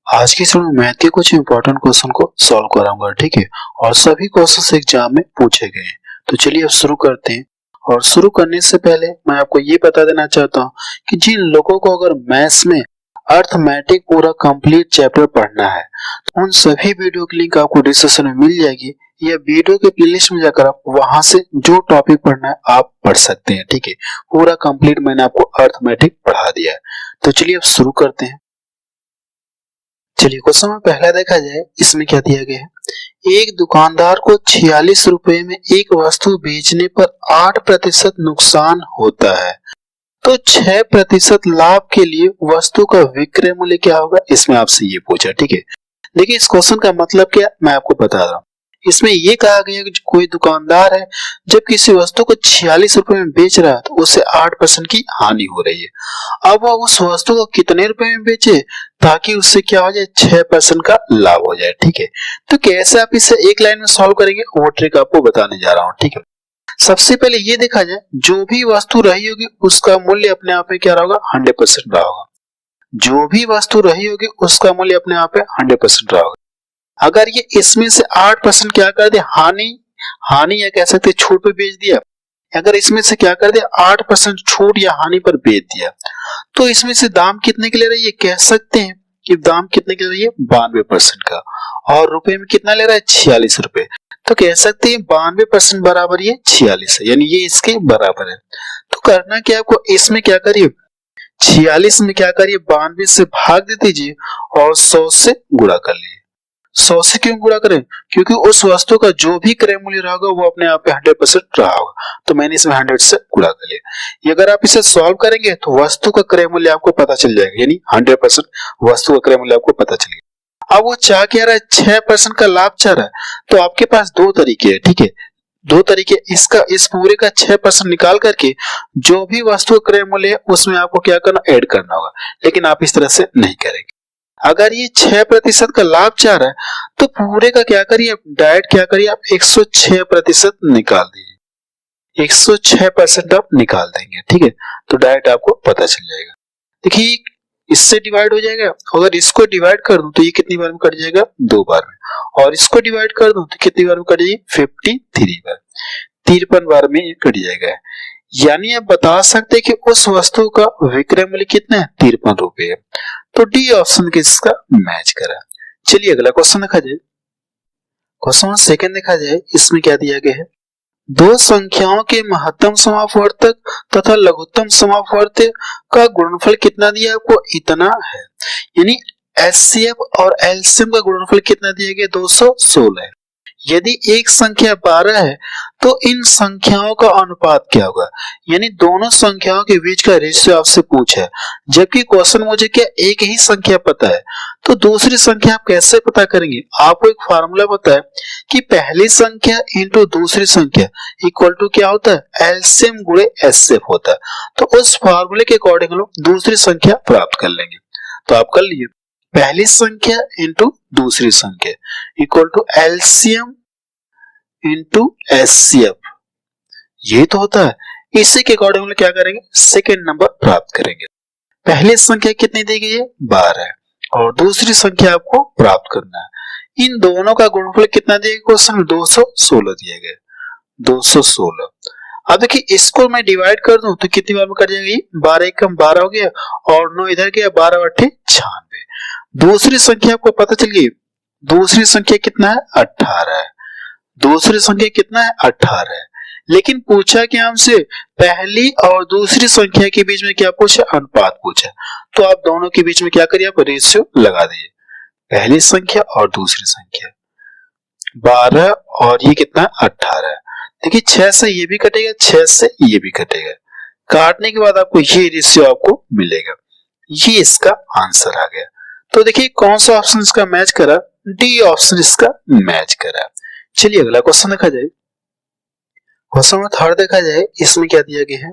आज की इस मैथ के कुछ इंपॉर्टेंट क्वेश्चन को सॉल्व कराऊंगा, ठीक है। और सभी क्वेश्चन एग्जाम में पूछे गए हैं। तो चलिए अब शुरू करते हैं। और शुरू करने से पहले मैं आपको ये बता देना चाहता हूँ कि जिन लोगों को अगर मैथ्स में अर्थमेटिक पूरा कंप्लीट चैप्टर पढ़ना है तो उन सभी वीडियो की लिंक आपको डिस्क्रिप्शन में मिल जाएगी, या वीडियो के प्लेलिस्ट में जाकर आप वहां से जो टॉपिक पढ़ना है आप पढ़ सकते हैं, ठीक है। पूरा कंप्लीट मैंने आपको अर्थमेटिक पढ़ा दिया है। तो चलिए अब शुरू करते हैं। चलिए क्वेश्चन में पहला देखा जाए, इसमें क्या दिया गया है। एक दुकानदार को 46 रुपए में एक वस्तु बेचने पर 8% नुकसान होता है, तो 6% लाभ के लिए वस्तु का विक्रय मूल्य क्या होगा, इसमें आपसे ये पूछा, ठीक है। देखिए इस क्वेश्चन का मतलब क्या मैं आपको बता रहा हूँ। इसमें ये कहा गया कि कोई दुकानदार है जब किसी वस्तु को 46 रुपए में बेच रहा है तो उससे 8% की हानि हो रही है। अब वह उस वस्तु को कितने रुपए में बेचे ताकि उससे क्या हो जाए, 6% का लाभ हो जाए, ठीक है। तो कैसे आप इसे एक लाइन में सॉल्व करेंगे वो ट्रिक आपको बताने जा रहा हूँ, ठीक है। सबसे पहले ये देखा जाए, जो भी वस्तु रही होगी उसका मूल्य अपने आप में क्या रहा, 100% रहा होगा। जो भी वस्तु रही होगी उसका मूल्य अपने आप में 100% रहा होगा। अगर ये इसमें से 8% क्या कर दे, हानि या कह सकते छूट पे बेच दिया, अगर इसमें से क्या कर दे 8% छूट या हानि पर बेच दिया, तो इसमें से दाम कितने के ले रहा है, ये कह सकते हैं कि दाम कितने के ले रही है, 92% का। और रुपए में कितना ले रहा है, 46 रुपए। तो कह सकते हैं 92% बराबर ये 46 है, यानी ये इसके बराबर है। तो करना क्या आपको, इसमें क्या करिए, 46 में क्या करिए, 92 से भाग दे दीजिए और 100 से गुणा कर लीजिए। 100 से क्यों गुणा करें, क्योंकि उस वस्तु का जो भी क्रय मूल्य रहेगा वो अपने आप पे 100% रहा होगा, तो मैंने इसमें 100 से गुणा कर लिया। ये अगर आप इसे सॉल्व करेंगे तो वस्तु का क्रय मूल्य आपको पता चल जाएगा, यानी 100% वस्तु का क्रय मूल्य आपको पता चलेगा। अब वो चाह क्या रहा है, 6% का लाभ चाह रहा है, तो आपके पास दो तरीके हैं, ठीक है। दो तरीके, इसका इस पूरे का 6% निकाल करके जो भी वस्तु का क्रय मूल्य है उसमें आपको क्या करना, ऐड करना होगा, लेकिन आप इस तरह से नहीं करेंगे। अगर ये 6% का लाभ चाह रहा है तो पूरे का क्या करिए, डायरेक्ट क्या करिए, आप 106% निकाल दीजिए। 106% आप निकाल देंगे, ठीक है। तो डायरेक्ट आपको पता चल जाएगा। देखिए इससे डिवाइड हो जाएगा, अगर इसको डिवाइड कर दूं तो ये कितनी बार में कट जाएगा, 2 बार में। और इसको डिवाइड कर दूं तो कितनी बार में कट जाएगी, 53 बार, 53 बार में ये कट जाएगा। यानी आप बता सकते हैं कि उस वस्तु का विक्रय मूल्य कितना है, 53 रुपए है। तो डी ऑप्शन किसका मैच करा। चलिए अगला क्वेश्चन देखा जाए। क्वेश्चन सेकंड देखा जाए, इसमें क्या दिया गया है। दो संख्याओं के महत्तम समापवर्तक तथा लघुत्तम समापवर्तक का गुणनफल कितना दिया आपको, इतना है। यानी एचसीएफ और एलसीएम का गुणनफल कितना दिया गया, 216 है। यदि एक संख्या 12 है तो इन संख्याओं का अनुपात क्या होगा, यानी दोनों संख्याओं के बीच का रेशियो आपसे पूछा है, जबकि क्वेश्चन मुझे क्या एक ही संख्या पता है, तो दूसरी संख्या आप कैसे पता करेंगे। आपको एक फार्मूला पता है कि पहली संख्या इंटू दूसरी संख्या इक्वल टू क्या होता है, एलसीएम गुणे एचसीएफ होता है। तो उस फार्मूले के अकॉर्डिंग हम लोग दूसरी संख्या प्राप्त कर लेंगे। तो आप कर लीजिए, पहली संख्या इंटू दूसरी संख्या equal to LCM into HCF, ये तो होता है। इसी के अकॉर्डिंग हम लोग क्या करेंगे, सेकेंड नंबर प्राप्त करेंगे। पहली संख्या कितनी दी गई है, 12 और दूसरी संख्या आपको प्राप्त करना है। इन दोनों का गुणनफल कितना दिया गया, क्वेश्चन में 216 दिया गया, 216। अब देखिए इसको मैं डिवाइड कर दूं तो कितनी बार में कट जाएगी, 12 एकम 12 हो गया और 9 इधर गया, 12 अट्ठे 96। दूसरी संख्या आपको पता चल गई, दूसरी संख्या कितना है, 18 है। दूसरी संख्या कितना है, 18 है। लेकिन पूछा क्या हमसे, पहली और दूसरी संख्या के बीच में क्या पूछा, अनुपात पूछा। तो आप दोनों के बीच में क्या करिए, आप रेशियो लगा दीजिए। पहली संख्या और दूसरी संख्या 12 और ये कितना, 18 है। देखिए 6 से ये भी कटेगा, 6 से ये भी कटेगा। काटने के बाद आपको ये रेशियो आपको मिलेगा। ये इसका आंसर आ गया। तो देखिए कौन सा ऑप्शन इसका मैच करा, डी ऑप्शन इसका मैच करा। चलिए अगला क्वेश्चन देखा जाए। क्वेश्चन में थर्ड देखा जाए, इसमें क्या दिया गया है,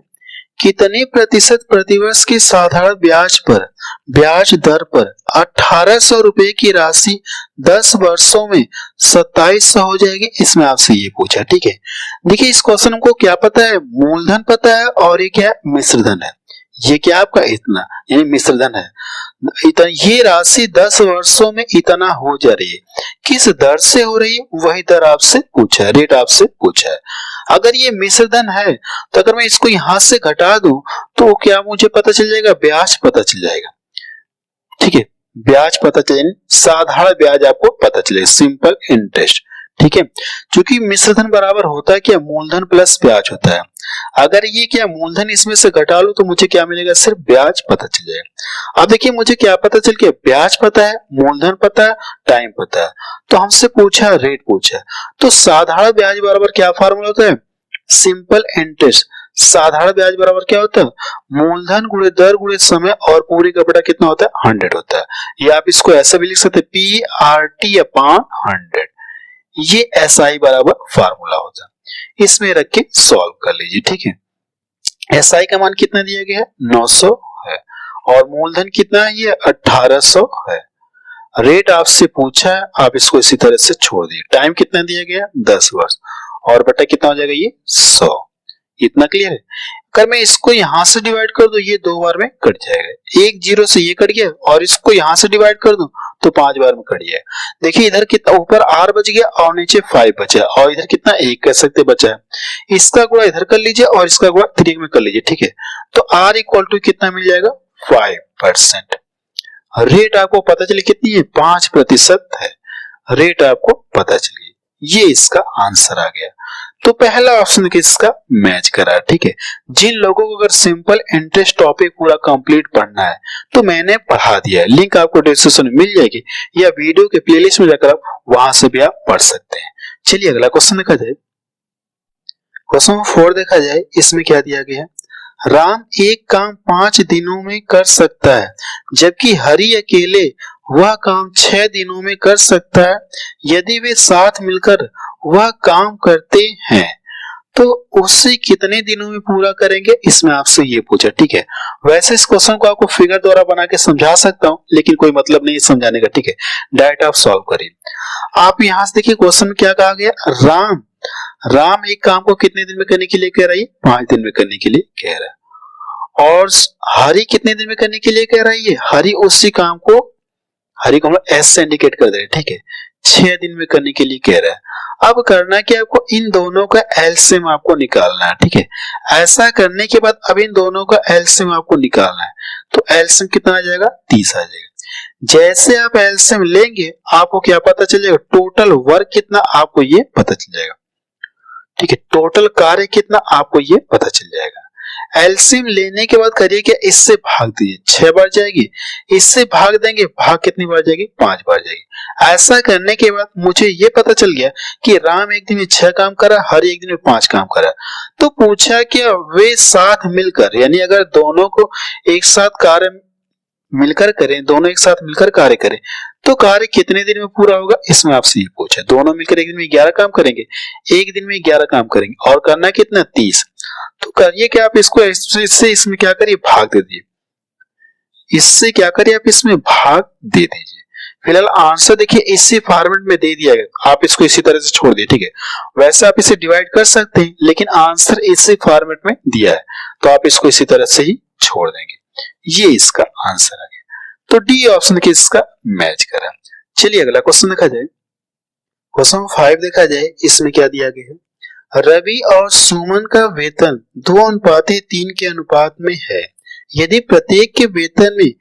कितने प्रतिशत प्रतिवर्ष की साधारण ब्याज दर पर 1800 रुपए की राशि 10 वर्षों में 2700 हो जाएगी, इसमें आपसे ये पूछा, ठीक है। देखिए इस क्वेश्चन को क्या पता है, मूलधन पता है और ये क्या है, मिश्रधन है। ये क्या आपका इतना, यानी मिश्र धन है। इतना, ये राशि 10 वर्षों में इतना हो जा रही है। किस दर से हो रही है वही दर आपसे पूछा है, रेट आपसे पूछा है। अगर ये मिश्र धन है तो अगर मैं इसको यहां से घटा दूं तो क्या मुझे पता चल जाएगा, ब्याज पता चल जाएगा। ठीक है, ब्याज पता चले, साधारण ब्याज आपको पता चलेगा, सिंपल इंटरेस्ट। ठीक है, क्योंकि मिश्र धन बराबर होता है क्या, मूलधन प्लस ब्याज होता है। अगर ये क्या मूलधन इसमें से घटा लो तो मुझे क्या मिलेगा, सिर्फ ब्याज पता चल जाएगा। अब देखिए मुझे क्या पता चल गया, ब्याज पता है, मूलधन पता है, टाइम पता है। तो हमसे पूछा रेट पूछा है, तो साधारण ब्याज बराबर क्या फार्मूला होता है, सिंपल इंटरेस्ट। साधारण ब्याज बराबर क्या होता है, मूलधन गुणे दर गुणे समय और पूरी का बटा कितना होता है, 100 होता है। या आप इसको ऐसा भी लिख सकते हैं, PRT अपॉन 100। ये SI बराबर फार्मूला होता है। इसमें रख के सॉल्व कर लीजिए। ठीक है, SI का मान कितना दिया गया है, 900 है, और मूलधन कितना है, ये 1800 है। रेट आपसे पूछा है, आप इसको इसी तरह से छोड़ दिए। टाइम कितना दिया गया, 10 वर्ष, और बटा कितना हो जाएगा, ये 100। इतना क्लियर है। अगर मैं इसको यहां से डिवाइड कर दूं, ये 2 बार में कट जाएगा। एक जीरो से ये कट गया, और इसको यहां से डिवाइड कर दूं तो 5 बार में कट जाएगा। देखिए इधर कितना, ऊपर R बच गया और नीचे 5 बचा, और इधर कितना 1 कह सकते बचा है। इसका गुणा इधर कर लीजिए और इसका गुणा 3 में कर लीजिए। ठीक है, तो R इक्वल टू कितना मिल जाएगा, 5%। रेट आपको पता चली कितनी है, 5% है। रेट आपको पता चली, ये इसका आंसर आ गया। तो पहला ऑप्शन किसका मैच करा। ठीक है, जिन लोगों को अगर सिंपल इंटरेस्ट टॉपिक पूरा कंप्लीट पढ़ना है तो मैंने पढ़ा दिया है, लिंक आपको डिस्क्रिप्शन में मिल जाएगी, या वीडियो के प्लेलिस्ट में जाकर आप वहां से भी आप पढ़ सकते हैं। चलिए अगला क्वेश्चन देखा जाए। क्वेश्चन 4 देखा जाए, इसमें क्या दिया गया है, राम एक काम 5 दिनों में कर सकता है, जबकि हरि अकेले वह काम 6 दिनों में कर सकता है। यदि वे साथ मिलकर वह काम करते हैं तो उससे कितने दिनों में पूरा करेंगे, इसमें आपसे ये पूछा। ठीक है, वैसे इस क्वेश्चन को आपको फिगर द्वारा बना के समझा सकता हूं, लेकिन कोई मतलब नहीं समझाने का। ठीक है, डायरेक्ट आप सॉल्व करिए। आप यहां से देखिए क्वेश्चन में क्या कहा गया, राम एक काम को कितने दिन में करने के लिए कह रहा है, 5 दिन में करने के लिए कह रहा है। और हरि कितने दिन में करने के लिए कह रहा है, ये हरि उसी काम को, हरि को हम एस से इंडिकेट कर दे रहे हैं। ठीक है, 6 दिन में करने के लिए कह रहा है। अब करना क्या, आपको इन दोनों का एलसीएम आपको निकालना है। ठीक है, ऐसा करने के बाद अब इन दोनों का एलसीएम आपको निकालना है, तो एलसीएम कितना आ जाएगा, 30 आ जाएगा। जैसे आप एलसीएम लेंगे आपको क्या पता चल जाएगा, टोटल वर्क कितना आपको ये पता चल जाएगा। ठीक है, टोटल कार्य कितना आपको ये पता चल जाएगा। एलसीएम लेने के बाद करिए क्या, इससे भाग दीजिए, 6 बार जाएगी, इससे भाग देंगे, भाग कितनी बार जाएगी, 5 बार जाएगी। ऐसा करने के बाद मुझे ये पता चल गया कि राम एक दिन में 6 काम करा, हर एक दिन में 5 काम करा। तो पूछा कि वे साथ मिलकर, यानी अगर दोनों को एक साथ कार्य मिलकर करें, दोनों एक साथ मिलकर कार्य करें तो कार्य कितने दिन में पूरा होगा, इसमें आपसे ये पूछा। दोनों मिलकर एक दिन में 11 काम करेंगे, एक दिन में 11 काम करेंगे, और करना कितना, 30। तो करिए कि आप इसको इससे इसमें क्या करिए, भाग दे दीजिए। इससे क्या करिए, आप इसमें भाग दे दीजिए। फिलहाल आंसर देखिए इसी फॉर्मेट में दे दिया गया, आप इसको इसी तरह से छोड़ दिए। ठीक है, वैसे आप इसे डिवाइड कर सकते हैं, लेकिन आंसर इसी फॉर्मेट में दिया है, तो आप इसको इसी तरह से ही छोड़ देंगे। ये इसका आंसर आ गया। तो डी ऑप्शन किसका मैच करा। चलिए अगला क्वेश्चन देखा जाए। क्वेश्चन 5 देखा जाए, इसमें क्या दिया गया है, रवि और सुमन का वेतन 2:3 के अनुपात में है। यदि प्रत्येक के वेतन में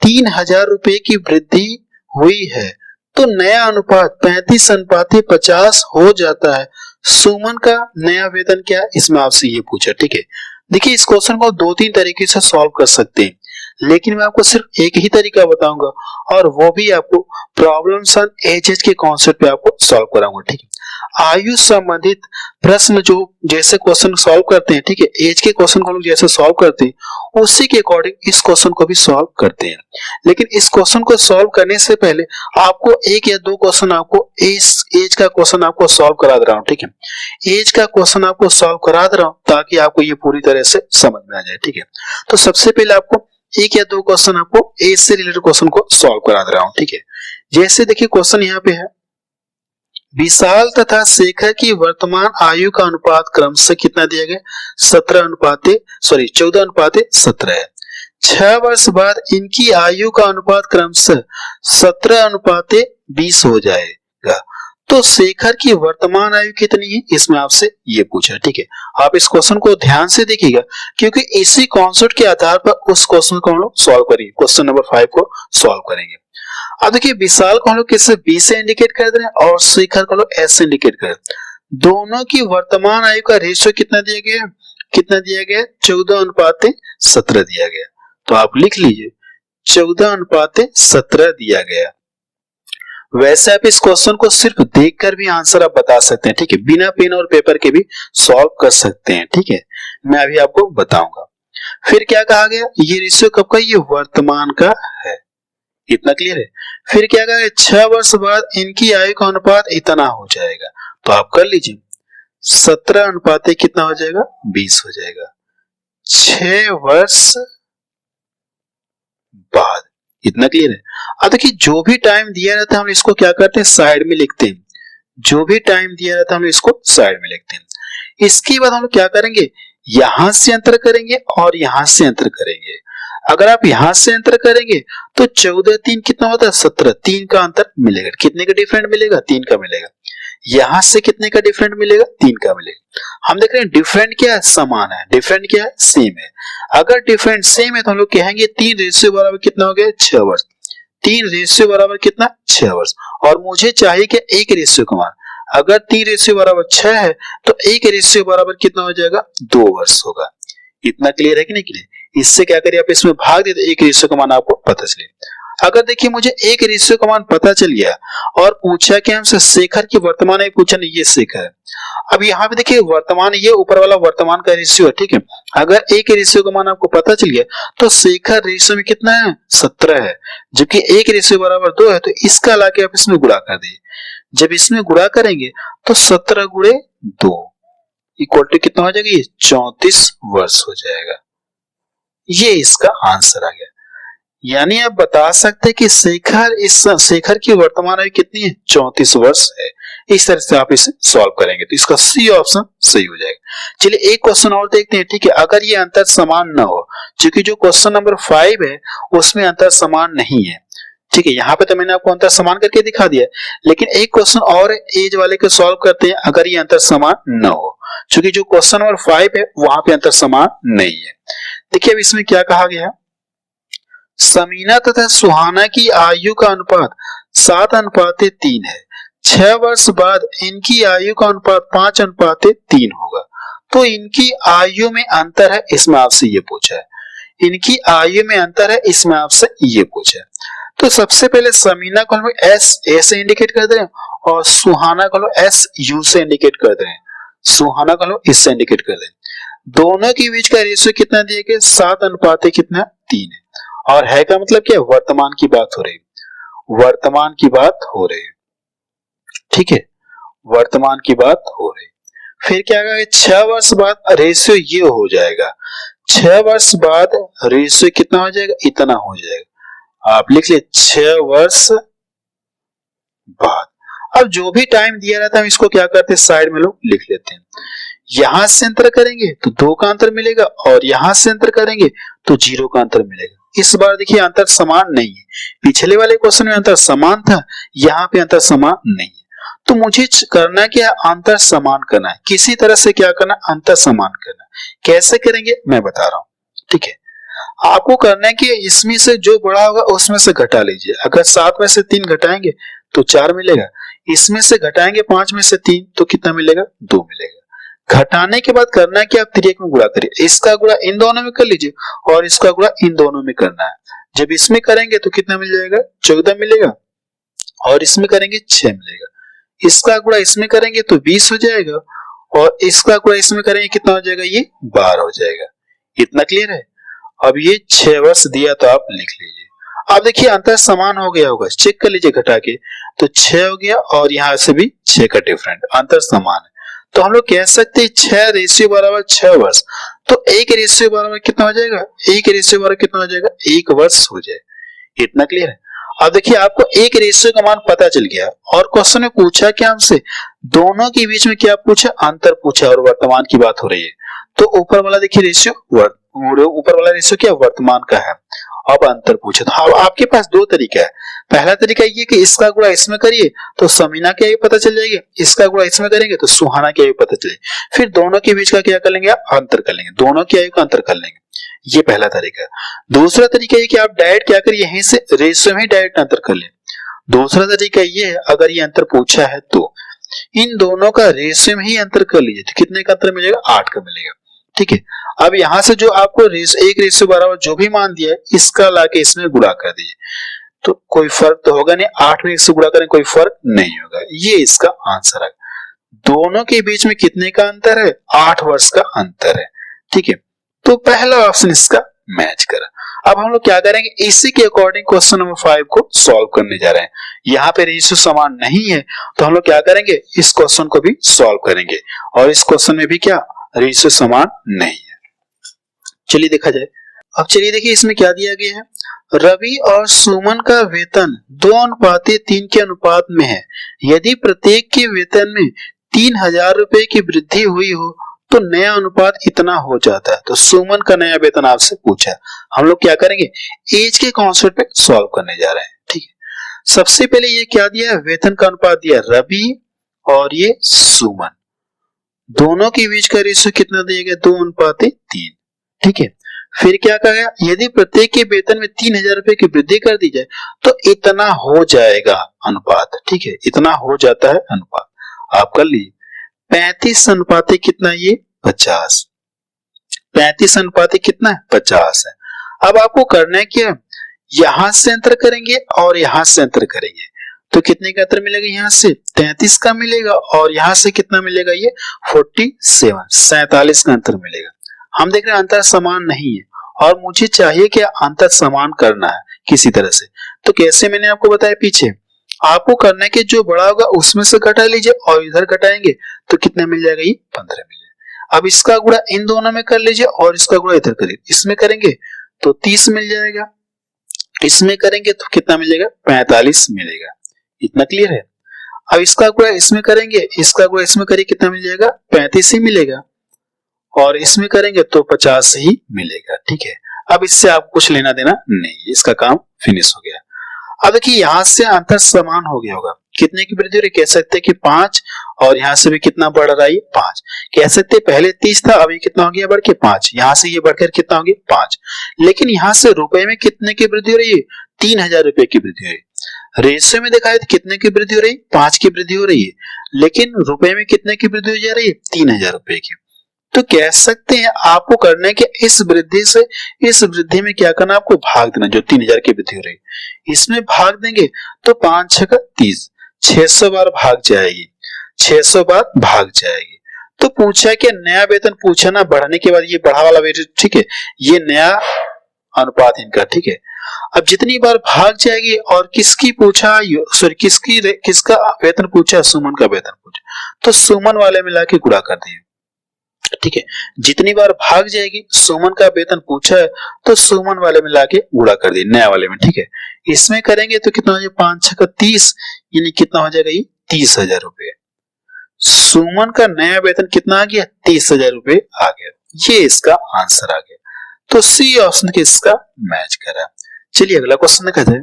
3000 रुपए की वृद्धि हुई है तो नया अनुपात 35:50 हो जाता है। सुमन का नया वेतन क्या है, इसमें आपसे ये पूछा। ठीक है, देखिए इस क्वेश्चन को 2-3 तरीके से सॉल्व कर सकते हैं, लेकिन मैं आपको सिर्फ एक ही तरीका बताऊंगा, और वो भी आपको प्रॉब्लम्स ऑन एजेस के कॉन्सेप्ट पे आपको सॉल्व कराऊंगा। ठीक है, आयु संबंधित प्रश्न जो जैसे क्वेश्चन सॉल्व करते हैं, ठीक है, एज के क्वेश्चन को लोग जैसे सॉल्व करते हैं उसी के अकॉर्डिंग इस क्वेश्चन को भी सॉल्व करते हैं। लेकिन इस क्वेश्चन को सॉल्व करने से पहले आपको 1 या 2 क्वेश्चन आपको एज का क्वेश्चन आपको सॉल्व करा दे रहा हूँ। ठीक है, एज का क्वेश्चन आपको सॉल्व करा दे रहा हूँ ताकि आपको ये पूरी तरह से समझ में आ जाए। ठीक है, तो सबसे पहले आपको 1 या 2 क्वेश्चन आपको एज से रिलेटेड क्वेश्चन को सॉल्व करा दे रहा हूं। ठीक है, जैसे देखिए क्वेश्चन यहाँ पे है, विशाल तथा शेखर की वर्तमान आयु का अनुपात क्रमशः कितना दिया गया, 14:17 है। 6 वर्ष बाद इनकी आयु का अनुपात क्रमशः 17:20 हो जाएगा। तो शेखर की वर्तमान आयु कितनी है, इसमें आपसे ये पूछा। ठीक है, आप इस क्वेश्चन को ध्यान से देखिएगा क्योंकि इसी कॉन्सेप्ट के आधार पर उस क्वेश्चन को हम लोग सॉल्व करेंगे, क्वेश्चन नंबर 5 को सॉल्व करेंगे। अब देखिए विशाल को हम लोग किससे बी से इंडिकेट कर रहे हैं और शेखर को हम लोग एस से इंडिकेट कर रहे हैं। दोनों की वर्तमान आयु का रेशियो कितना दिया गया, कितना दिया गया, 14:17 दिया गया। तो आप लिख लीजिए 14:17 दिया गया। वैसे आप इस क्वेश्चन को सिर्फ देखकर भी आंसर आप बता सकते हैं। ठीक है, बिना पेन और पेपर के भी सॉल्व कर सकते हैं। ठीक है, मैं अभी आपको बताऊंगा। फिर क्या कहा गया, ये रेशियो कब का, ये वर्तमान का है। इतना क्लियर है। फिर क्या कहा गया, 6 वर्ष बाद इनकी आयु का अनुपात इतना हो जाएगा। तो आप कर लीजिए 17 कितना हो जाएगा, 20 हो जाएगा 6 वर्ष बाद। इतना क्लियर है। अब देखिए जो भी टाइम दिया रहता है हम इसको क्या करते हैं, साइड में लिखते हैं। जो भी टाइम दिया रहता है हम इसको साइड में लिखते हैं। इसके बाद हम लोग क्या करेंगे, यहां से अंतर करेंगे और यहां से अंतर करेंगे। अगर आप यहां से अंतर करेंगे तो 14 3 कितना होता है, 17, 3 का अंतर मिलेगा। कितने का डिफरेंट मिलेगा, 3 का मिलेगा। यहां से कितने का डिफरेंट मिलेगा, 3 का मिलेगा। हम देख रहे हैं डिफरेंट क्या है, समान है। डिफरेंट क्या है, सेम है। अगर डिफरेंट सेम है तो हम लोग कहेंगे 3 रेशियो बराबर कितना हो गया, 6 वर्ष। 3 रेशियो बराबर कितना, 6 वर्ष। और मुझे चाहिए कि 1 रेशियो का मान। अगर 3 रेशियो बराबर 6 है तो 1 रेशियो बराबर कितना हो जाएगा, 2 वर्ष होगा। इतना क्लियर है कि नहीं क्लियर। इससे क्या करिए, आप इसमें भाग दे तो 1 रेशियो का मान आपको पता चले। अगर देखिए मुझे 1 रेशियो का मान पता चल गया और पूछा कि हमसे शेखर की वर्तमान आयु, पूछा नहीं, ये शेखर है। अब यहाँ पे देखिए वर्तमान, ये ऊपर वाला वर्तमान का रेशियो है। ठीक है, अगर 1 रेशियो का मान आपको पता चल गया तो शेखर रेशियो में कितना है, 17 है। जबकि 1 रेशियो बराबर 2 है तो इसका लाके आप इसमें गुणा कर दिए। जब इसमें गुणा करेंगे तो 17 गुणे 2 इक्वल टू कितना हो जाएगा, ये 34 वर्ष हो जाएगा। ये इसका आंसर आ गया। यानी आप बता सकते हैं कि शेखर की वर्तमान आयु कितनी है, 34 वर्ष है। इस तरह से आप इसे सॉल्व करेंगे तो इसका सी ऑप्शन सही हो जाएगा। चलिए एक क्वेश्चन और देखते हैं। ठीक है, अगर ये अंतर समान ना हो, क्योंकि जो क्वेश्चन नंबर 5 है उसमें अंतर समान नहीं है। ठीक है, यहाँ पे तो मैंने आपको अंतर समान करके दिखा दिया, लेकिन एक क्वेश्चन और एज वाले को सॉल्व करते हैं अगर ये अंतर समान न हो, क्योंकि जो क्वेश्चन नंबर 5 है वहां पे अंतर समान नहीं है। देखिए अब इसमें क्या कहा गया, समीना तथा सुहाना की आयु का अनुपात 7:3 है। 6 वर्ष बाद इनकी आयु का अनुपात 5:3 होगा। तो इनकी आयु में अंतर है, इसमें आपसे ये पूछा है। इनकी आयु में अंतर है, इसमें आपसे ये पूछा है। तो सबसे पहले समीना को हम एस ए से इंडिकेट कर दे रहे हैं और सुहाना को एस यू से इंडिकेट कर दे रहे हैं। सुहाना को इससे इंडिकेट कर दें। दोनों के बीच का रेशियो कितना दिया गया, 7:3 है। और है का मतलब क्या, वर्तमान की बात हो रही, वर्तमान की बात हो रही। ठीक है, वर्तमान की बात हो रही। फिर क्या कहेगा, 6 वर्ष बाद रेशियो ये हो जाएगा। 6 वर्ष बाद रेशियो कितना हो जाएगा, इतना हो जाएगा। आप लिख ले 6 वर्ष बाद। अब जो भी टाइम दिया रहता है हम इसको क्या करते हैं, साइड में लोग लिख लेते हैं। यहां से अंतर करेंगे तो 2 का अंतर मिलेगा और यहां से अंतर करेंगे तो 0 का अंतर मिलेगा। इस बार देखिए अंतर समान नहीं है। पिछले वाले क्वेश्चन में अंतर समान था, यहाँ पे अंतर समान नहीं है। तो मुझे करना है क्या, अंतर समान करना है। किसी तरह से क्या करना, अंतर समान करना है। कैसे करेंगे मैं बता रहा हूं। ठीक है, आपको करना है कि इसमें से जो बड़ा होगा उसमें से घटा लीजिए। अगर 7 में से 3 घटाएंगे तो 4 मिलेगा। इसमें से घटाएंगे 5 में से 3 तो कितना मिलेगा, 2 मिलेगा। घटाने के बाद करना है कि आप 3 में गुणा करिए। इसका गुणा इन दोनों में कर लीजिए और इसका गुणा इन दोनों में करना है। जब इसमें करेंगे तो कितना मिल जाएगा, 14 मिलेगा और इसमें करेंगे 6 मिलेगा। इसका गुणा इसमें करेंगे तो 20 हो जाएगा और इसका गुणा इसमें करेंगे कितना हो जाएगा, ये 12 हो जाएगा। इतना क्लियर है। अब ये 6 वर्ष दिया तो आप लिख लीजिए। अब देखिए अंतर समान हो गया होगा, चेक कर लीजिए घटा के, तो 6 हो गया और यहां से भी 6 का डिफरेंट, अंतर समान है। तो हम लोग कह सकते हैं 6 रेशियो बराबर 6 वर्ष। तो 1 रेशियो बराबर कितना हो जाएगा, 1 रेशियो बराबर कितना हो जाएगा, 1 वर्ष हो जाएगा। इतना क्लियर है। अब देखिए आपको 1 रेशियो का मान पता चल गया और क्वेश्चन में पूछा क्या हमसे, दोनों के बीच में क्या पूछा, अंतर पूछा और वर्तमान की बात हो रही है। तो ऊपर वाला देखिए रेशियो ऊपर वाला रेशियो क्या वर्तमान का है। अब अंतर पूछे तो अब आपके पास दो तरीका है। पहला तरीका ये कि इसका गुणा इसमें करिए तो समीना की आयु पता चल जाएगी, इसका गुणा इसमें करेंगे तो सुहाना की आयु पता चलेगी। फिर दोनों के बीच का क्या कर लेंगे, अंतर कर लेंगे, दोनों की आयु का अंतर कर लेंगे। ये पहला तरीका है। दूसरा तरीका ये कि आप डायरेक्ट क्या करिए, यहीं से रेशियो में डायरेक्ट अंतर कर ले। दूसरा तरीका ये है, अगर ये अंतर पूछा है तो इन दोनों का रेशियो में ही अंतर कर लीजिए तो कितने का अंतर मिलेगा, 8 का मिलेगा। ठीक है, अब यहां से जो आपको एक रेशियो बराबर जो भी मान दिया है इसका लाके इसमें गुणा कर दीजिए तो कोई फर्क तो होगा नहीं, 8 में 1 से गुणा करें कोई फर्क नहीं होगा। ये इसका आंसर है। दोनों के बीच में कितने का अंतर है, 8 वर्ष का अंतर है। ठीक है, तो पहला ऑप्शन इसका मैच करा। अब हम लोग क्या करेंगे, इसी के अकॉर्डिंग क्वेश्चन नंबर 5 को सॉल्व करने जा रहे हैं। यहाँ पे रेशियो समान नहीं है तो हम लोग क्या करेंगे, इस क्वेश्चन को भी सॉल्व करेंगे और इस क्वेश्चन में भी क्या रेशियो समान नहीं है। चलिए देखा जाए। अब चलिए देखिए इसमें क्या दिया गया है, रवि और सुमन का वेतन 2:3 के अनुपात में है। यदि प्रत्येक के वेतन में 3000 रुपए की वृद्धि हुई हो तो नया अनुपात इतना हो जाता है। तो सुमन का नया वेतन आपसे पूछा है। हम लोग क्या करेंगे, एज के कॉन्सेप्ट पे सॉल्व करने जा रहे हैं। ठीक है, सबसे पहले ये क्या दिया है, वेतन का अनुपात दिया रवि और ये सुमन, दोनों के बीच का रेशियो कितना दिया गया, 2:3। ठीक है, फिर क्या कहा गया, यदि प्रत्येक के वेतन में 3000 रुपए की वृद्धि कर दी जाए तो इतना हो जाएगा अनुपात। ठीक है, इतना हो जाता है अनुपात। आप कर लीजिए 35 अनुपात कितना, ये 50। 35 अनुपात कितना है, 50 है। अब आपको करना है क्या, यहां से अंतर करेंगे और यहां से अंतर करेंगे तो कितने का अंतर मिलेगा, यहां से 33 का मिलेगा और यहां से कितना मिलेगा, ये 47 का अंतर मिलेगा। हम देख रहे हैं अंतर समान नहीं है और मुझे चाहिए कि अंतर समान करना है किसी तरह से। तो कैसे, मैंने आपको बताया पीछे, आपको करना है कि जो बड़ा होगा उसमें से घटा लीजिए और इधर घटाएंगे तो कितना मिल जाएगा, ये 15 मिलेगा। अब इसका गुणा इन दोनों में कर लीजिए और इसका गुणा इधर करिए, इसमें करेंगे तो 30 मिल जाएगा, इसमें करेंगे तो कितना मिलेगा, 45 मिलेगा। इतना क्लियर है। अब इसका गुणा इसमें करेंगे, इसका गुणा इसमें करिए, कितना मिल जाएगा, 35 ही मिलेगा और इसमें करेंगे तो 50 ही मिलेगा। ठीक है, अब इससे आपको कुछ लेना देना नहीं, इसका काम फिनिश हो गया। अब देखिए यहां से अंतर समान हो गया होगा, कितने की वृद्धि हो रही, कह सकते हैं कि 5 और यहां से भी कितना बढ़ रहा है, 5। कह सकते हैं पहले 30 था, अभी कितना हो गया बढ़ के 5, यहां से ये बढ़कर कितना हो गया 5। लेकिन यहां से रुपए में कितने की वृद्धि हो रही है, 3000 रुपए की वृद्धि हो रही है। रेशियो में देखा है तो कितने की वृद्धि हो रही है, 5 की वृद्धि हो रही है, लेकिन रुपए में कितने की वृद्धि हो जा रही है, 3000 रुपए की। तो कह सकते हैं आपको करना है कि इस वृद्धि से इस वृद्धि में क्या करना, आपको भाग देना, जो 3000 की वृद्धि हो रही है इसमें भाग देंगे तो 5 6 का 30, 600 बार भाग जाएगी, 600 बार भाग जाएगी। तो पूछा कि नया वेतन पूछा ना, बढ़ने के बाद ये बढ़ा वाला वेतन। ठीक है, ये नया अनुपात इनका। ठीक है, अब जितनी बार भाग जाएगी और किसकी पूछा, सॉरी किसका वेतन पूछा, सुमन का वेतन पूछा, तो सुमन वाले मिला के गुणा कर दिए। ठीक है, जितनी बार भाग जाएगी, सुमन का वेतन पूछा है तो सुमन वाले में लाके गुणा कर दिए नया वाले में। ठीक है, इसमें करेंगे तो कितना हो जाएगा, 5 6 का 30, यानी कितना हो जाएगा, ये 30,000 रुपए। सुमन का नया वेतन कितना आ गया, 30,000 रुपए आ गया। ये इसका आंसर आ गया। तो सी ऑप्शन के इसका मैच करा। चलिए अगला क्वेश्चन देखा जाए।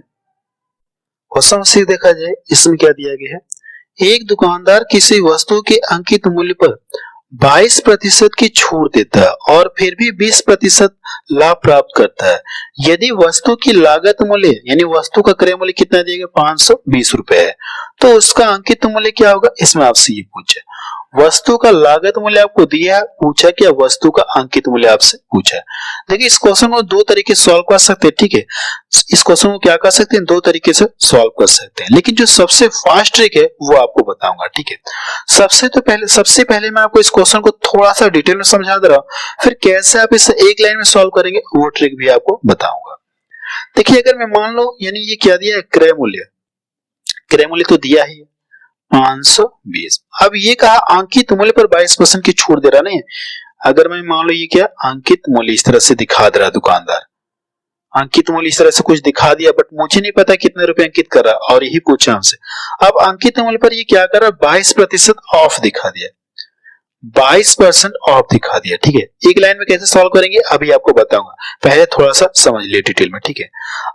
क्वेश्चन सी देखा जाए, इसमें क्या दिया गया है, एक दुकानदार किसी वस्तु के अंकित मूल्य पर 22% की छूट देता है और फिर भी 20% लाभ प्राप्त करता है। यदि वस्तु की लागत मूल्य यानी वस्तु का क्रय मूल्य कितना दिया, 520 रुपए है, तो उसका अंकित मूल्य क्या होगा। इसमें आपसे ये पूछा, वस्तु का लागत मूल्य आपको दिया है, पूछा क्या वस्तु का अंकित मूल्य आपसे पूछा है। देखिए इस क्वेश्चन को दो तरीके से सॉल्व कर सकते हैं। ठीक है, इस क्वेश्चन को क्या कर सकते हैं, दो तरीके से सॉल्व कर सकते हैं, लेकिन जो सबसे फास्ट ट्रिक है वो आपको बताऊंगा। ठीक है, सबसे पहले मैं आपको इस क्वेश्चन को थोड़ा सा डिटेल में समझा दे रहा हूं, फिर कैसे आप इसे एक लाइन में सॉल्व करेंगे वो ट्रिक भी आपको बताऊंगा। देखिए अगर मैं मान लो, यानी ये क्या दिया है, क्रय मूल्य तो दिया ही 520। अब ये कहा अंकित मूल्य पर 22% की छूट दे रहा नहीं है। अगर मैं मान लो ये क्या अंकित मूल्य इस तरह से दिखा दे रहा, दुकानदार अंकित मूल्य इस तरह से कुछ दिखा दिया, बट मुझे नहीं पता कितने रुपए अंकित कर रहा और यही पूछा हमसे। अब अंकित मूल्य पर ये क्या कर रहा है, 22% ऑफ दिखा दिया, 22% ऑफ दिखा दिया। ठीक है, एक लाइन में कैसे सॉल्व करेंगे अभी आपको बताऊंगा, पहले थोड़ा सा समझ लिए डिटेल में। ठीक है,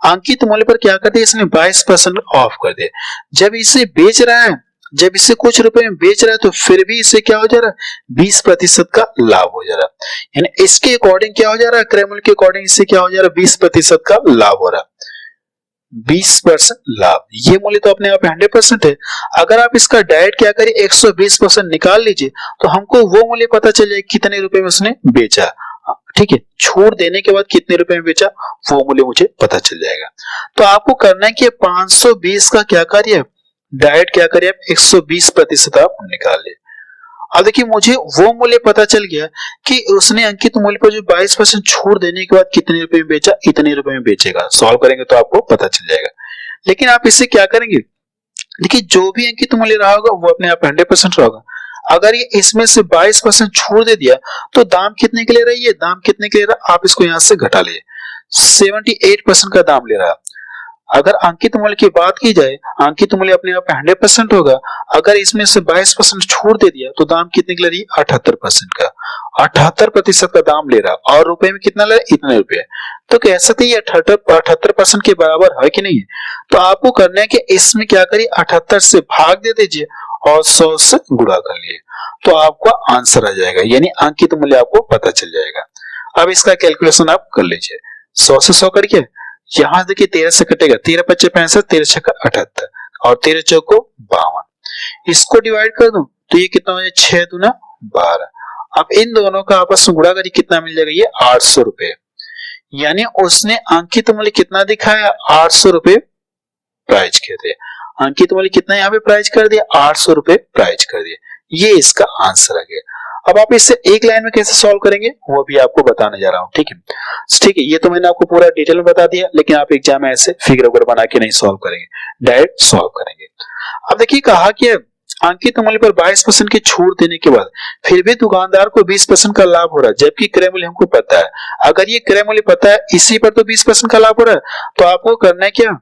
अंकित मूल्य पर क्या कर दिया इसने 22% ऑफ कर दिया। जब इसे बेच रहा है, जब इसे कुछ रुपए में बेच रहा है तो फिर भी इसे क्या हो जा रहा है 20% का लाभ हो जा रहा है। यानी इसके अकॉर्डिंग क्या हो जा रहा है, क्रय मूल्य के अकॉर्डिंग इससे क्या हो जा रहा है 20% का लाभ हो रहा है। 20% लाभ, ये मूल्य तो अपने आप 100% है। अगर आप इसका डायरेक्ट क्या करिए 120% निकाल लीजिए तो हमको वो मूल्य पता चल जाए कितने रुपए में उसने बेचा। ठीक है, छूट देने के बाद कितने रुपए में बेचा वो मूल्य मुझे पता चल जाएगा। तो आपको करना है कि 520 का क्या करिए डायरेक्ट क्या करिए 120% आप निकालिए। अब देखिए मुझे वो मूल्य पता चल गया कि उसने अंकित मूल्य पर जो 22% छूट देने के बाद कितने रुपए में बेचा, इतने रुपए में बेचेगा। सॉल्व करेंगे तो आपको पता चल जाएगा। लेकिन आप इससे क्या करेंगे, देखिए जो भी अंकित मूल्य रहा होगा वो अपने आप 100% रहेगा। अगर ये इसमें से 22% छूट दे दिया तो दाम कितने के लिए रही है, दाम कितने के लिए रहा आप इसको यहां से घटा लिए, 78% का दाम ले रहा। अगर अंकित मूल्य की बात की जाए, अंकित मूल्य अपने आप 100% होगा। अगर इसमें से 22% छूट दे दिया तो दाम कितने के ले रही है 78% का, 78% का दाम ले रहा और रुपए में कितना ले रहा इतने रुपए। तो कह सकते हैं 78% के बराबर है कि नहीं है। तो आपको करना है कि इसमें क्या करिए 78 से भाग दे दीजिए और 100 से गुणा कर लिए तो आपका आंसर आ जाएगा, यानी अंकित मूल्य आपको पता चल जाएगा। अब इसका कैलकुलेशन आप कर लीजिए। 100 से 100 करिए, यहां देखिए 13 से कटेगा, 13 पच्चे 65, 13 छक्का 78 और 13 चौको 52। इसको डिवाइड कर दूं तो ये कितना हो जाए 6 दूना 12। अब इन दोनों का आपस में गुणा करिए कितना मिल जाएगा, ये 800 रुपए। यानी उसने अंकित मूल्य कितना दिखाया 800 रुपए प्राइज कर दिया। अंकित मूल्य कितना यहाँ पे प्राइज कर दिया 800 रुपए प्राइज कर दिया। ये इसका आंसर आ गया। अब आप इसे एक लाइन में कैसे सॉल्व करेंगे वो भी आपको बताने जा रहा हूं। ठीक है, ठीक है, ये तो मैंने आपको पूरा डिटेल में बता दिया, लेकिन आप एग्जाम में ऐसे फिगर वगैरह बना के नहीं सॉल्व करेंगे, डायरेक्ट सॉल्व करेंगे। अब देखिए कहा कि अंकित मूल्य पर 22% की छूट देने के बाद फिर भी दुकानदार को 20% का लाभ हो रहा है, जबकि क्रय मूल्य हमको पता है। अगर ये क्रय मूल्य पता है इसी पर तो 20% का लाभ हो रहा है। तो आपको करना है क्या,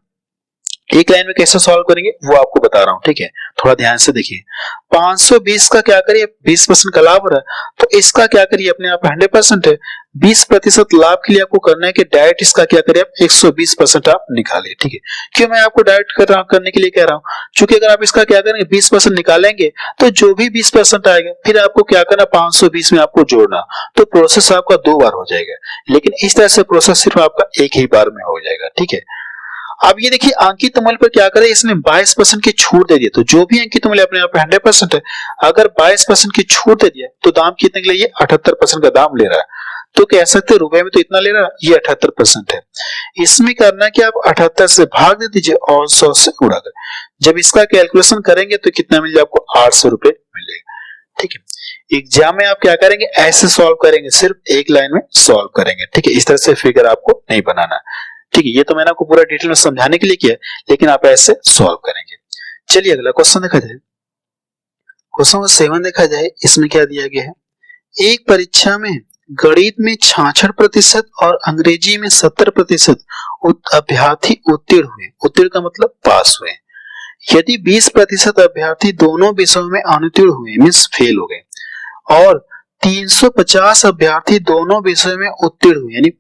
एक लाइन में कैसे सॉल्व करेंगे वो आपको बता रहा हूं। ठीक है, थोड़ा ध्यान से देखिए। 520 का क्या करिए 20% का लाभ हो रहा है तो इसका क्या करिए अपने आप 100% है। 20% लाभ के लिए आपको करना है कि डायरेक्ट इसका क्या करिए आप 120% आप निकालिए। ठीक है, क्यों मैं आपको डायरेक्ट करने के लिए कह रहा हूं, क्योंकि अगर आप इसका क्या करेंगे 20% निकालेंगे तो जो भी 20% आएगा फिर आपको क्या करना 520 में आपको जोड़ना, तो प्रोसेस आपका 2 बार हो जाएगा। लेकिन इस तरह से प्रोसेस सिर्फ आपका एक ही बार में हो जाएगा। ठीक है, अब ये देखिए अंकित मूल्य पर क्या करे इसने 22% की छूट दे दी, तो जो भी अंकित मूल्य अपने आप 100% है, अगर 22% की छूट दे दिया तो दाम कितने के लिए 78% का दाम ले रहा है। तो कह सकते हैं रुपए में तो इतना ले रहा है, ये 78% है। इसमें करना कि आप 78 से भाग दे दीजिए और 100 से गुणा कर। जब इसका कैलकुलेशन करेंगे तो कितना मिल जाए आपको 800 रुपए मिलेगा। ठीक है, एग्जाम में आप क्या करेंगे ऐसे सॉल्व करेंगे, सिर्फ एक लाइन में सॉल्व करेंगे। ठीक है, इस तरह से फिगर आपको नहीं बनाना। ठीक है, ये तो मैंने आपको पूरा डिटेल में समझाने के लिए किया, लेकिन आप ऐसे सॉल्व करेंगे। चलिए अगला क्वेश्चन देखा जाए। क्वेश्चन 7 देखा जाए, इसमें क्या दिया गया है, एक परीक्षा में गणित में 66% और अंग्रेजी में 70% अभ्यर्थी उत्तीर्ण हुए। उत्तीर्ण का मतलब पास हुए। यदि 20% अभ्यर्थी दोनों विषयों में अनुत्तीर्ण हुए मींस फेल हो गए और 350 अभ्यर्थी दोनों विषयों में उत्तीर्ण हुए, यानी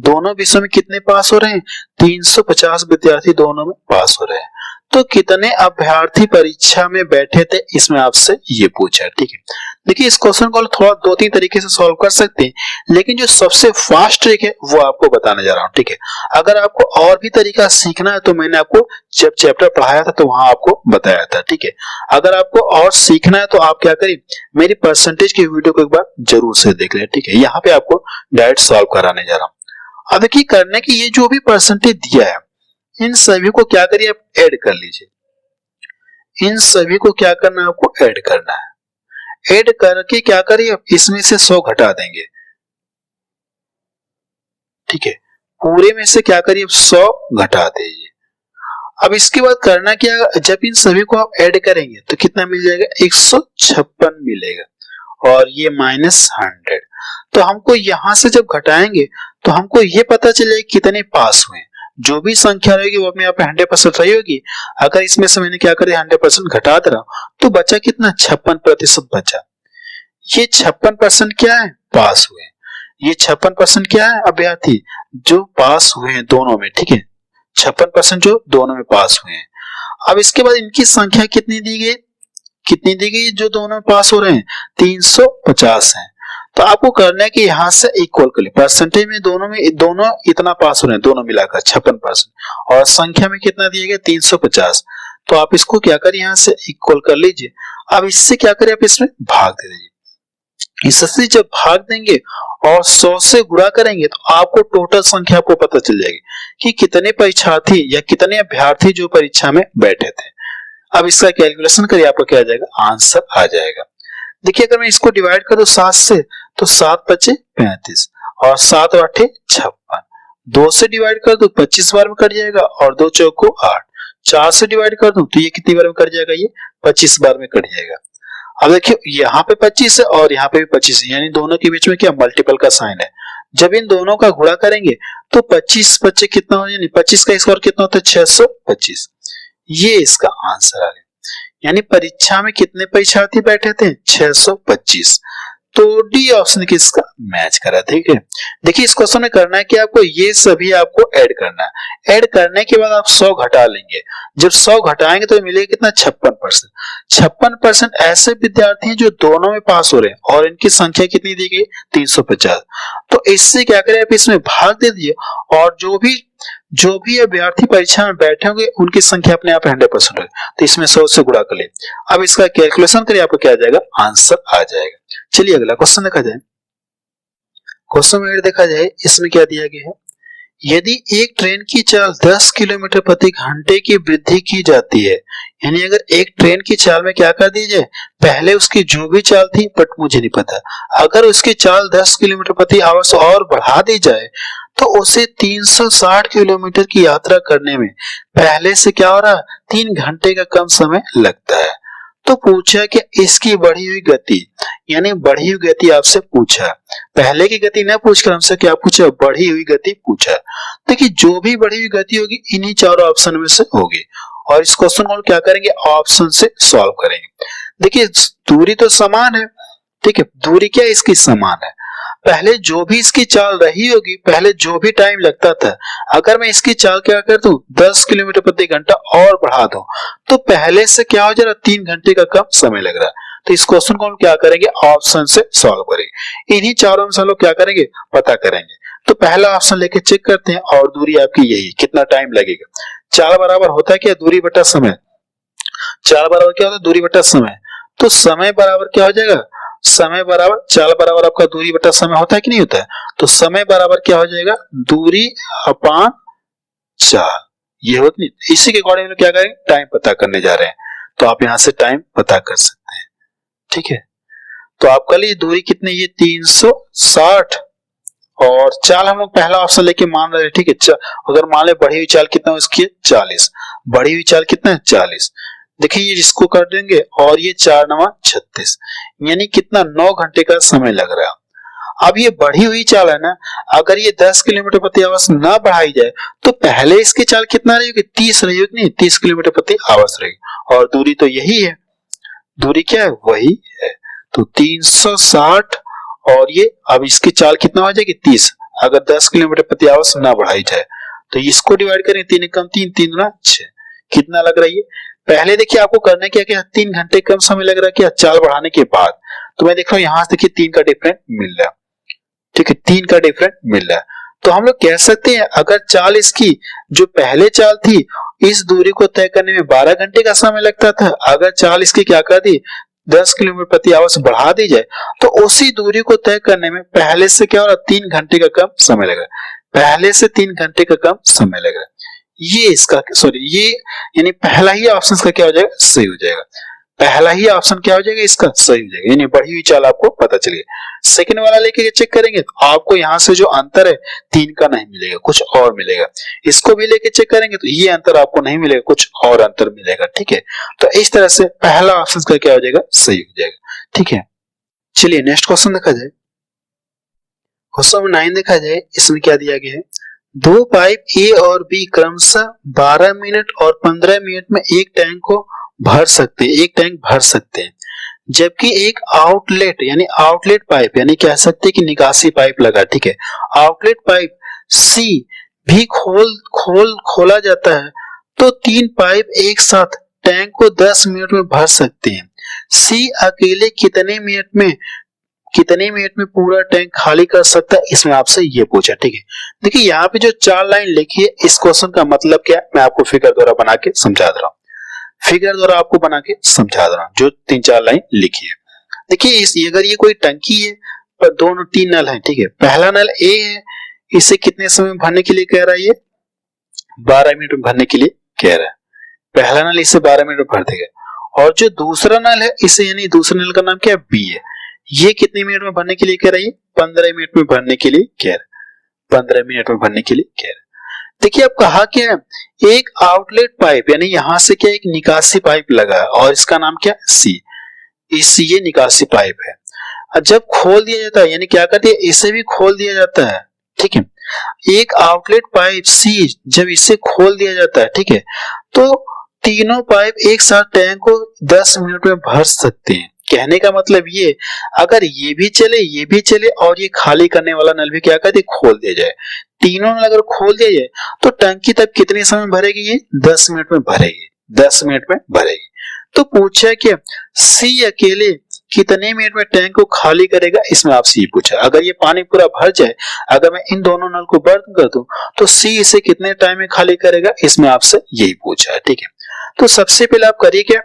दोनों विषयों में कितने पास हो रहे हैं 350 विद्यार्थी दोनों में पास हो रहे हैं, तो कितने अभ्यर्थी परीक्षा में बैठे थे, इसमें आपसे ये पूछा है। ठीक है, देखिए इस क्वेश्चन को थोड़ा 2-3 तरीके से सॉल्व कर सकते हैं, लेकिन जो सबसे फास्ट ट्रिक है वो आपको बताने जा रहा हूं। ठीक है, अगर आपको और भी तरीका सीखना है तो मैंने आपको जब चैप्टर पढ़ाया था तो वहां आपको बताया था। ठीक है, अगर आपको और सीखना है तो आप क्या करिए मेरी परसेंटेज की वीडियो को एक बार जरूर से देख लें। ठीक है, यहाँ पे आपको डायरेक्ट सॉल्व कराने जा रहा हूँ। अब देखिए करने की ये जो भी परसेंटेज दिया है इन सभी को क्या करिए आप ऐड कर लीजिए। इन सभी को क्या करना है आपको ऐड करना है। ऐड करके क्या करिए इसमें से 100 घटा देंगे। ठीक है, पूरे में से क्या करिए 100 घटा दीजिए। अब इसके बाद करना क्या, जब इन सभी को आप ऐड करेंगे तो कितना मिल जाएगा 156 मिलेगा और ये -100। तो हमको यहां से जब घटाएंगे तो हमको ये पता चलेगा कितने पास हुए। जो भी संख्या रहेगी वो अपने आप 100% रही होगी। अगर इसमें से मैंने क्या करे 100% घटा दे रहा हूं तो बचा कितना 56% बचा। ये 56% क्या है, पास हुए। ये 56% क्या है, अभ्यर्थी जो पास हुए हैं दोनों में, ठीक है, 56% जो दोनों में पास हुए हैं। अब इसके बाद इनकी संख्या कितनी दी गई, कितनी दी गई जो दोनों में पास हो रहे हैं, 350 है। तो आपको करना है कि यहां से इक्वल कर ले, परसेंटेज में दोनों इतना पास हो रहे हैं, दोनों मिलाकर 56%, और संख्या में कितना दिया गया, 350। तो आप इसको क्या करिए, यहां से इक्वल कर लीजिए। अब इससे क्या करें, आप इसमें भाग दे दीजिए। इससे जब भाग देंगे और 100 से गुणा करेंगे तो आपको टोटल संख्या आपको पता चल जाएगी कि कितने परीक्षार्थी या कितने अभ्यर्थी जो परीक्षा में बैठे थे। अब इसका कैलकुलेशन करिए, आपको क्या आ जाएगा, आंसर आ जाएगा। देखिए अगर मैं इसको डिवाइड करूं 7 से, तो 7 पचे 35 और 7 आठे 56। 2 से डिवाइड कर दूं 25 बार में कट जाएगा और 2 चौको 8। 4 से डिवाइड कर दूं तो ये कितनी बार में कट जाएगा, ये 25 बार में कट जाएगा। अब देखिए यहाँ पे 25 है और यहाँ पे भी 25 है, यानी दोनों के बीच में क्या, मल्टीपल का साइन है। जब इन दोनों का गुणा करेंगे तो 25 बच्चे कितना हो, यानी 25 का स्क्वायर कितना होता है, 625। ये इसका आंसर आ गया। यानी परीक्षा में कितने परीक्षार्थी बैठे थे, 625। तो डी ऑप्शन किसका मैच करा, ठीक है। देखिए इस क्वेश्चन में करना है कि आपको ये सभी आपको ऐड करना है। ऐड करने के बाद आप 100 घटा लेंगे। जब 100 घटाएंगे तो मिलेगा कितना, 56%। 56% ऐसे विद्यार्थी हैं जो दोनों में पास हो रहे हैं और इनकी संख्या कितनी दी गई, 350। तो इससे क्या करें, आप इसमें भाग दे दीजिए और जो भी अभ्यर्थी परीक्षा में बैठे होंगे उनकी संख्या अपने आप 100% होगी। तो इसमें 100 से गुणा कर ले। अब इसका कैलकुलेशन करिए, आपको क्या आ जाएगा, आंसर आ जाएगा। चलिए अगला क्वेश्चन देखा जाए। क्वेश्चन में देखा जाए, इसमें क्या दिया गया है, यदि एक ट्रेन की चाल 10 किलोमीटर प्रति घंटे की वृद्धि की जाती है, यानी अगर एक ट्रेन की चाल में क्या कर दी जाए, पहले उसकी जो भी चाल थी, बट मुझे नहीं पता, अगर उसकी चाल 10 किलोमीटर प्रति आवर से और बढ़ा दी जाए तो उसे 360 किलोमीटर की यात्रा करने में पहले से क्या हो रहा है, 3 घंटे का कम समय लगता है। तो पूछा कि इसकी बढ़ी हुई गति, यानी बढ़ी हुई गति आपसे पूछा, पहले की गति न पूछकर हमसे क्या पूछा, बढ़ी हुई गति पूछा। देखिए जो भी बढ़ी हुई गति होगी इन्हीं चारों ऑप्शन में से होगी और इस क्वेश्चन को क्या करेंगे, ऑप्शन से सॉल्व करेंगे। देखिए दूरी तो समान है, ठीक है, दूरी क्या इसकी समान है। पहले जो भी इसकी चाल रही होगी, पहले जो भी टाइम लगता था, अगर मैं इसकी चाल क्या कर दूं, 10 किलोमीटर प्रति घंटा और बढ़ा दूं तो पहले से क्या हो जा रहा, 3 घंटे का कम समय लग रहा है। तो इस क्वेश्चन को हम क्या करेंगे, ऑप्शन से सॉल्व करेंगे। इन्हीं चारों में से हम लोग क्या करेंगे, पता करेंगे। तो पहला ऑप्शन लेके चेक करते हैं और दूरी आपकी यही, कितना टाइम लगेगा। चाल बराबर होता है क्या, दूरी बटा समय। चाल बराबर क्या होता है, दूरी बटा समय। तो समय बराबर क्या हो जाएगा, समय बराबर चाल बराबर आपका दूरी बटा समय होता है कि नहीं होता है। तो समय बराबर क्या हो जाएगा, दूरी अपान चाल, ये होती नहीं। इसी के अकॉर्डिंग क्या करेंगे, टाइम पता करने जा रहे हैं। तो आप यहां से टाइम पता कर सकते हैं, ठीक है। तो आपका लिए दूरी कितनी, ये 360 और चाल हम लोग पहला ऑप्शन लेके मान रहे हैं, ठीक है। अगर मान ले बढ़ी हुई चाल कितना है उसकी, 40। बढ़ी हुई चाल कितना है, 40। देखिए ये जिसको कर देंगे और ये 4 9 36, यानी कितना, 9 घंटे का समय लग रहा है। अब ये बढ़ी हुई चाल है ना, अगर ये 10 किलोमीटर प्रति आवर से ना बढ़ाई जाए तो पहले इसकी चाल कितना रहेगी, 30 रहेगी, नहीं 30 किलोमीटर प्रति आवर रहेगी और दूरी तो यही है, दूरी क्या है, वही है। तो 360 और ये, अब इसकी चाल कितना हो जाएगी, 30, अगर 10 किलोमीटर प्रति आवर से ना बढ़ाई जाए तो इसको डिवाइड करें, 3 कम 3, 3 गुना 6, कितना लग रहा है। पहले देखिए आपको करना क्या, क्या 3 घंटे कम समय लग रहा है क्या, चाल बढ़ाने के बाद। तो मैं देख रहा हूं यहां से देखिए 3 का डिफरेंट मिल रहा है, ठीक है, 3 का डिफरेंट मिल रहा है। तो हम लोग कह सकते हैं अगर चाल इसकी जो पहले चाल थी, इस दूरी को तय करने में 12 घंटे का समय लगता था, अगर चाल इसकी क्या कर दी, 10 किलोमीटर प्रति आवर से बढ़ा दी जाए तो उसी दूरी को तय करने में पहले से क्या हो रहा, 3 घंटे का कम समय लग रहा है, पहले से 3 घंटे का कम समय लग रहा है। ये इसका सॉरी, ये यानी पहला ही ऑप्शन का क्या हो जाएगा, सही हो जाएगा। पहला ही ऑप्शन क्या हो जाएगा, इसका सही हो जाएगा, यानी बढ़ी हुई चाल आपको पता चलेगी। सेकंड वाला लेके चेक करेंगे तो आपको यहां से जो अंतर है 3 का नहीं मिलेगा, कुछ और मिलेगा। इसको भी लेके चेक करेंगे तो ये अंतर आपको नहीं मिलेगा, कुछ और अंतर मिलेगा, ठीक है। तो इस तरह से पहला ऑप्शन का क्या हो जाएगा, सही हो जाएगा, ठीक है। चलिए नेक्स्ट क्वेश्चन देखा जाए। क्वेश्चन नंबर 9 देखा जाए, इसमें क्या दिया गया है, 2 पाइप ए और बी क्रमशः 12 मिनट और 15 मिनट में एक टैंक भर सकते हैं, जबकि एक आउटलेट यानी आउटलेट पाइप यानी कह सकते हैं कि निकासी पाइप लगा, ठीक है। आउटलेट पाइप सी भी खोला जाता है तो 3 पाइप एक साथ टैंक को 10 मिनट में भर सकते हैं। सी अकेले कितने मिनट में पूरा टैंक खाली कर सकता है, इसमें आपसे ये पूछा, ठीक है। देखिए यहाँ पे जो 4 लाइन लिखी है इस क्वेश्चन का मतलब क्या है मैं आपको फिगर द्वारा बना के समझा दे रहा हूँ। फिगर द्वारा आपको बना के समझा दे रहा हूँ जो 3-4 लाइन लिखी है। देखिए अगर ये कोई टंकी है पर 2-3 नल है, ठीक है। पहला नल ए है, इसे कितने समय में भरने के लिए कह रहा है, ये 12 मिनट में भरने के लिए कह रहा है। पहला नल इसे 12 मिनट में भर देगा। और जो दूसरा नल है इसे यानी दूसरे नल का नाम क्या है, बी है, ये कितने मिनट में भरने के लिए कह रहा है, 15 मिनट में भरने के लिए कह रहा है। 15 मिनट में भरने के लिए कह रहा है। देखिए अब कहा क्या है, एक आउटलेट पाइप यानी यहां से क्या एक निकासी पाइप लगा है और इसका नाम क्या है, सी। ये निकासी पाइप है। जब खोल दिया जाता है यानी क्या करते हैं, इसे भी खोल दिया जाता है, ठीक है। एक आउटलेट पाइप सी जब इसे खोल दिया जाता है, ठीक है, तो तीनों पाइप एक साथ टैंक को 10 मिनट में भर सकते हैं। कहने का मतलब ये, अगर ये भी चले और ये खाली करने वाला नल भी क्या करते खोल दिया जाए, तीनों नल अगर खोल दिया जाए तो टंकी तब कितने समय में भरेगी, ये 10 मिनट में भरेगी, 10 मिनट में भरेगी। तो पूछा कि सी अकेले कितने मिनट में टैंक को खाली करेगा, इसमें आपसे ये पूछा। अगर ये पानी पूरा भर जाए, अगर मैं इन दोनों नल को बंद कर दूं तो सी इसे कितने टाइम में खाली करेगा, इसमें आपसे यही पूछा है, ठीक है। तो सबसे पहले आप करिए क्या,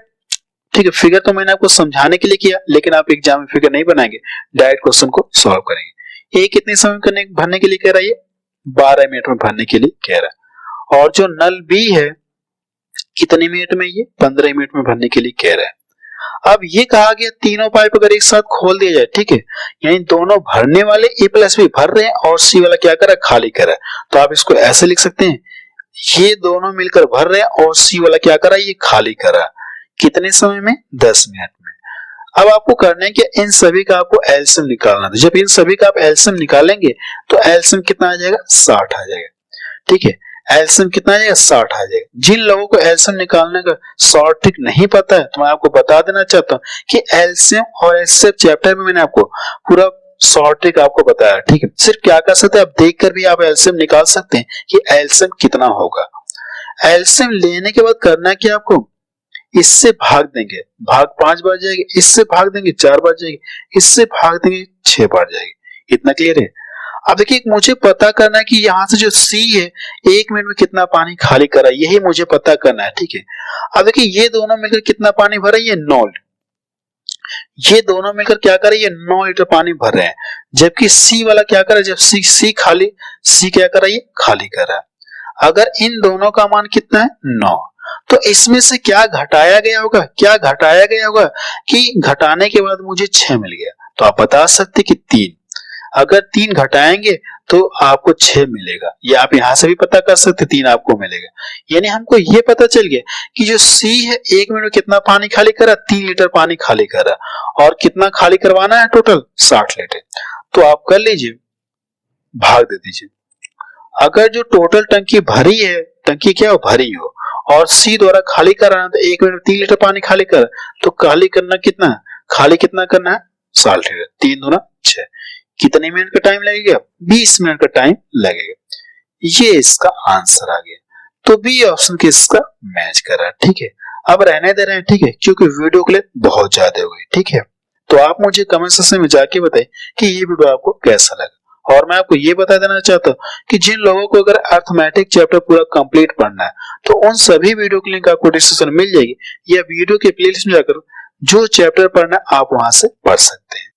ठीक है, फिगर तो मैंने आपको समझाने के लिए किया लेकिन आप एग्जाम में फिगर नहीं बनाएंगे, डायरेक्ट क्वेश्चन को सॉल्व करेंगे। ए कितने समय भरने के लिए कह रहा है, 12 मिनट में भरने के लिए कह रहा है। और जो नल बी है कितने मिनट में, ये 15 मिनट में भरने के लिए कह रहा है। अब ये कहा गया तीनों पाइप अगर एक साथ खोल दिया जाए, ठीक है, यानी दोनों भरने वाले ए प्लस बी भर रहे हैं और सी वाला क्या कर रहा है, खाली कर रहा है। तो आप इसको ऐसे लिख सकते हैं, ये दोनों मिलकर भर रहे हैं और सी वाला क्या कर रहा है, ये खाली कर रहा है। कितने समय में, 10 मिनट में। अब आपको करना है कि इन सभी का आपको एलसीएम निकालना है। जब इन सभी का आप एलसीएम निकालेंगे तो एलसीएम कितना आ जाएगा, 60 आ जाएगा, ठीक है। एलसीएम कितना आ जाएगा, 60 आ जाएगा। जिन लोगों को एलसीएम निकालने का शॉर्ट ट्रिक नहीं पता है तो मैं आपको बता देना चाहता हूँ कि एलसीएम और एचसीएफ चैप्टर में मैंने आपको पूरा शॉर्ट ट्रिक आपको बताया, ठीक है। सिर्फ क्या कर सकते हैं, आप देखकर भी आप एलसीएम निकाल सकते हैं कि एलसीएम कितना होगा। एलसीएम लेने के बाद करना क्या, आपको इससे भाग देंगे, भाग 5 बार जाएगी, इससे भाग देंगे 4 बार जाएगी, इससे भाग देंगे 6 बार जाएगी। इतना क्लियर है। अब देखिए मुझे पता करना है कि यहाँ से जो सी है 1 मिनट में कितना पानी खाली कर रहा है, यही मुझे पता करना है, ठीक है। अब देखिए ये दोनों मिलकर कितना पानी भर रहे हैं, 9 लीटर। ये दोनों मिलकर क्या कर रही है, 9 लीटर पानी भर रहे हैं। जबकि सी वाला क्या कर रहा है, जब सी क्या कर रहा है, खाली कर रहा है। अगर इन दोनों का मान कितना है, 9, तो इसमें से क्या घटाया गया होगा, कि घटाने के बाद मुझे 6 मिल गया। तो आप बता सकते कि 3, अगर 3 घटाएंगे तो आपको 6 मिलेगा। ये आप यहां से भी पता कर सकते, 3 आपको मिलेगा। यानी हमको ये पता चल गया कि जो सी है 1 मिनट में कितना पानी खाली कर रहा, 3 लीटर पानी खाली कर रहा, और कितना खाली करवाना है, टोटल 60 लीटर। तो आप कर लीजिए, भाग दे दीजिए। अगर जो टोटल टंकी भरी है, टंकी क्या हो, भरी हो, और सी द्वारा खाली कराना तो 1 मिनट में 3 लीटर पानी खाली कर, तो खाली करना करना है 60 लीटर। 3 दूना 6, कितने मिनट का टाइम लगेगा, 20 मिनट का टाइम लगेगा। ये इसका आंसर आ गया। तो बी ऑप्शन किसका मैच कर रहा है, ठीक है। अब रहने दे रहे हैं, ठीक है, क्योंकि वीडियो के लिए बहुत ज्यादा हो गई, ठीक है। तो आप मुझे कमेंट सेक्शन में जाके बताएं कि ये वीडियो आपको कैसा लगा। और मैं आपको ये बता देना चाहता हूँ कि जिन लोगों को अगर अर्थमेटिक चैप्टर पूरा कंप्लीट पढ़ना है तो उन सभी वीडियो की लिंक आपको डिस्क्रिप्शन में मिल जाएगी, या वीडियो के प्लेलिस्ट में जाकर जो चैप्टर पढ़ना है आप वहां से पढ़ सकते हैं।